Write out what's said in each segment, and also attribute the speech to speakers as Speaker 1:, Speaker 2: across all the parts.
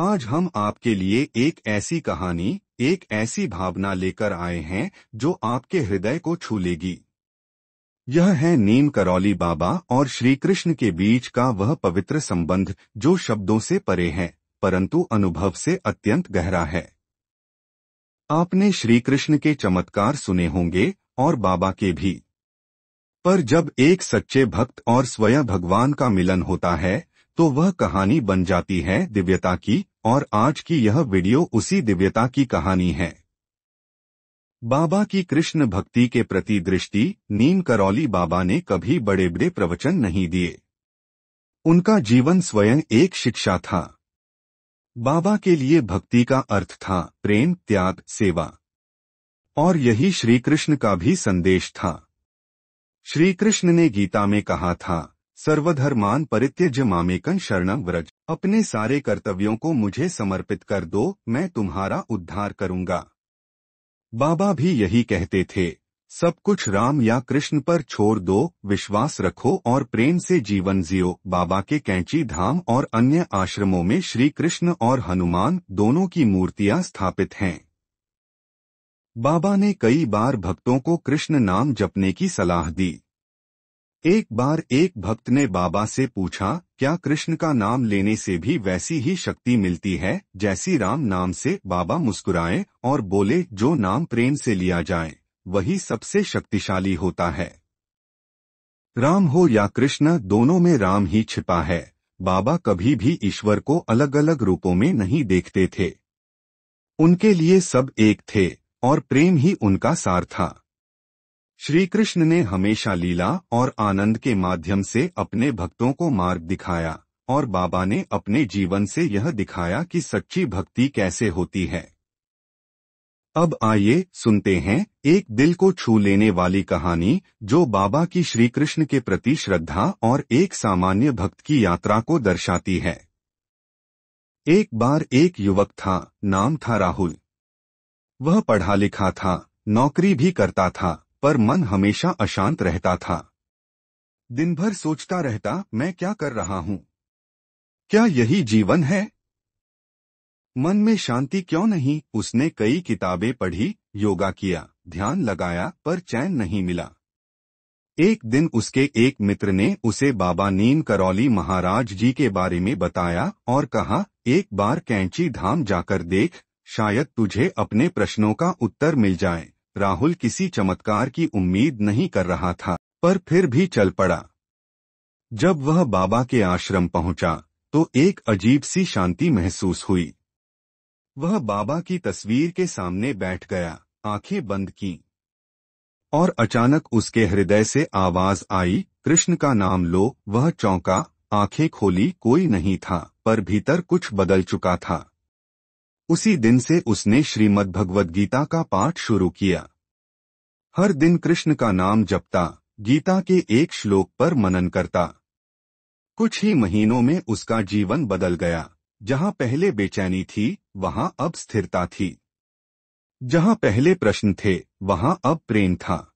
Speaker 1: आज हम आपके लिए एक ऐसी कहानी, एक ऐसी भावना लेकर आए हैं जो आपके हृदय को छू लेगी। यह है नीम करौली बाबा और श्री कृष्ण के बीच का वह पवित्र संबंध जो शब्दों से परे है, परंतु अनुभव से अत्यंत गहरा है। आपने श्री कृष्ण के चमत्कार सुने होंगे और बाबा के भी, पर जब एक सच्चे भक्त और स्वयं भगवान का मिलन होता है तो वह कहानी बन जाती है दिव्यता की, और आज की यह वीडियो उसी दिव्यता की कहानी है। बाबा की कृष्ण भक्ति के प्रति दृष्टि। नीम करौली बाबा ने कभी बड़े बड़े प्रवचन नहीं दिए। उनका जीवन स्वयं एक शिक्षा था। बाबा के लिए भक्ति का अर्थ था प्रेम, त्याग, सेवा, और यही श्री कृष्ण का भी संदेश था। श्री कृष्ण ने गीता में कहा था, सर्वधर्मान परित्यज्य मामेकं शरणं व्रज। अपने सारे कर्तव्यों को मुझे समर्पित कर दो, मैं तुम्हारा उद्धार करूंगा। बाबा भी यही कहते थे, सब कुछ राम या कृष्ण पर छोड़ दो, विश्वास रखो और प्रेम से जीवन जियो। बाबा के कैंची धाम और अन्य आश्रमों में श्री कृष्ण और हनुमान दोनों की मूर्तियां स्थापित हैं। बाबा ने कई बार भक्तों को कृष्ण नाम जपने की सलाह दी। एक बार एक भक्त ने बाबा से पूछा, क्या कृष्ण का नाम लेने से भी वैसी ही शक्ति मिलती है जैसी राम नाम से? बाबा मुस्कुराए और बोले, जो नाम प्रेम से लिया जाए वही सबसे शक्तिशाली होता है। राम हो या कृष्ण, दोनों में राम ही छिपा है। बाबा कभी भी ईश्वर को अलग अलग रूपों में नहीं देखते थे। उनके लिए सब एक थे और प्रेम ही उनका सार था। श्री कृष्ण ने हमेशा लीला और आनंद के माध्यम से अपने भक्तों को मार्ग दिखाया, और बाबा ने अपने जीवन से यह दिखाया कि सच्ची भक्ति कैसे होती है। अब आइए सुनते हैं एक दिल को छू लेने वाली कहानी जो बाबा की श्री कृष्ण के प्रति श्रद्धा और एक सामान्य भक्त की यात्रा को दर्शाती है। एक बार एक युवक था, नाम था राहुल। वह पढ़ा लिखा था, नौकरी भी करता था, पर मन हमेशा अशांत रहता था। दिन भर सोचता रहता, मैं क्या कर रहा हूँ? क्या यही जीवन है? मन में शांति क्यों नहीं? उसने कई किताबें पढ़ी, योगा किया, ध्यान लगाया, पर चैन नहीं मिला। एक दिन उसके एक मित्र ने उसे बाबा नीम करौली महाराज जी के बारे में बताया और कहा, एक बार कैंची धाम जाकर देख, शायद तुझे अपने प्रश्नों का उत्तर मिल जाए। राहुल किसी चमत्कार की उम्मीद नहीं कर रहा था, पर फिर भी चल पड़ा। जब वह बाबा के आश्रम पहुंचा तो एक अजीब सी शांति महसूस हुई। वह बाबा की तस्वीर के सामने बैठ गया, आंखें बंद की, और अचानक उसके हृदय से आवाज आई, कृष्ण का नाम लो। वह चौंका, आंखें खोली, कोई नहीं था, पर भीतर कुछ बदल चुका था। उसी दिन से उसने श्रीमद् भगवद गीता का पाठ शुरू किया। हर दिन कृष्ण का नाम जपता, गीता के एक श्लोक पर मनन करता। कुछ ही महीनों में उसका जीवन बदल गया। जहां पहले बेचैनी थी वहां अब स्थिरता थी। जहां पहले प्रश्न थे वहां अब प्रेम था।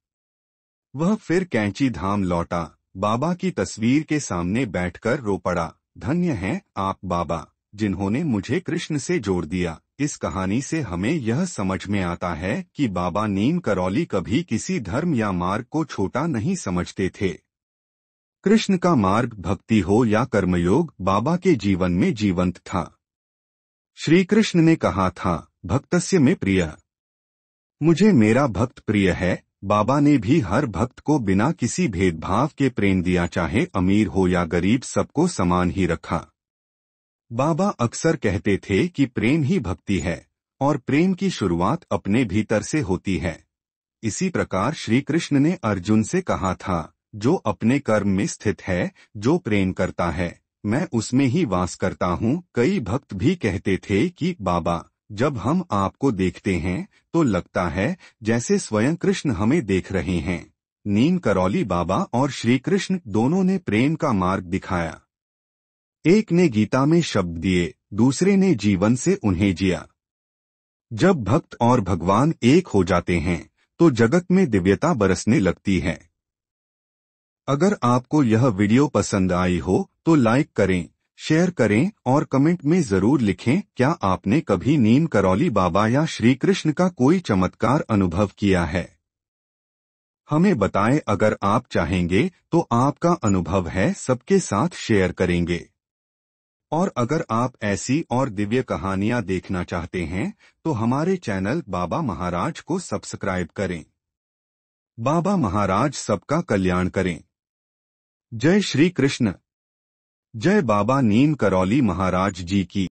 Speaker 1: वह फिर कैंची धाम लौटा, बाबा की तस्वीर के सामने बैठकर रो पड़ा, धन्य हैं आप बाबा, जिन्होंने मुझे कृष्ण से जोड़ दिया। इस कहानी से हमें यह समझ में आता है कि बाबा नीम करौली कभी किसी धर्म या मार्ग को छोटा नहीं समझते थे। कृष्ण का मार्ग भक्ति हो या कर्मयोग, बाबा के जीवन में जीवंत था। श्री कृष्ण ने कहा था, भक्तस्य में प्रिय, मुझे मेरा भक्त प्रिय है। बाबा ने भी हर भक्त को बिना किसी भेदभाव के प्रेम दिया, चाहे अमीर हो या गरीब, सबको समान ही रखा। बाबा अक्सर कहते थे कि प्रेम ही भक्ति है और प्रेम की शुरुआत अपने भीतर से होती है। इसी प्रकार श्री कृष्ण ने अर्जुन से कहा था, जो अपने कर्म में स्थित है, जो प्रेम करता है, मैं उसमें ही वास करता हूँ। कई भक्त भी कहते थे कि बाबा, जब हम आपको देखते हैं तो लगता है जैसे स्वयं कृष्ण हमें देख रहे हैं। नीम करौली बाबा और श्री कृष्ण दोनों ने प्रेम का मार्ग दिखाया। एक ने गीता में शब्द दिए, दूसरे ने जीवन से उन्हें जिया। जब भक्त और भगवान एक हो जाते हैं तो जगत में दिव्यता बरसने लगती है। अगर आपको यह वीडियो पसंद आई हो तो लाइक करें, शेयर करें और कमेंट में जरूर लिखें, क्या आपने कभी नीम करौली बाबा या श्री कृष्ण का कोई चमत्कार अनुभव किया है। हमें बताएं। अगर आप चाहेंगे तो आपका अनुभव है सबके साथ शेयर करेंगे। और अगर आप ऐसी और दिव्य कहानियां देखना चाहते हैं तो हमारे चैनल बाबा महाराज को सब्सक्राइब करें। बाबा महाराज सबका कल्याण करें। जय श्री कृष्ण। जय बाबा नीम करौली महाराज जी की।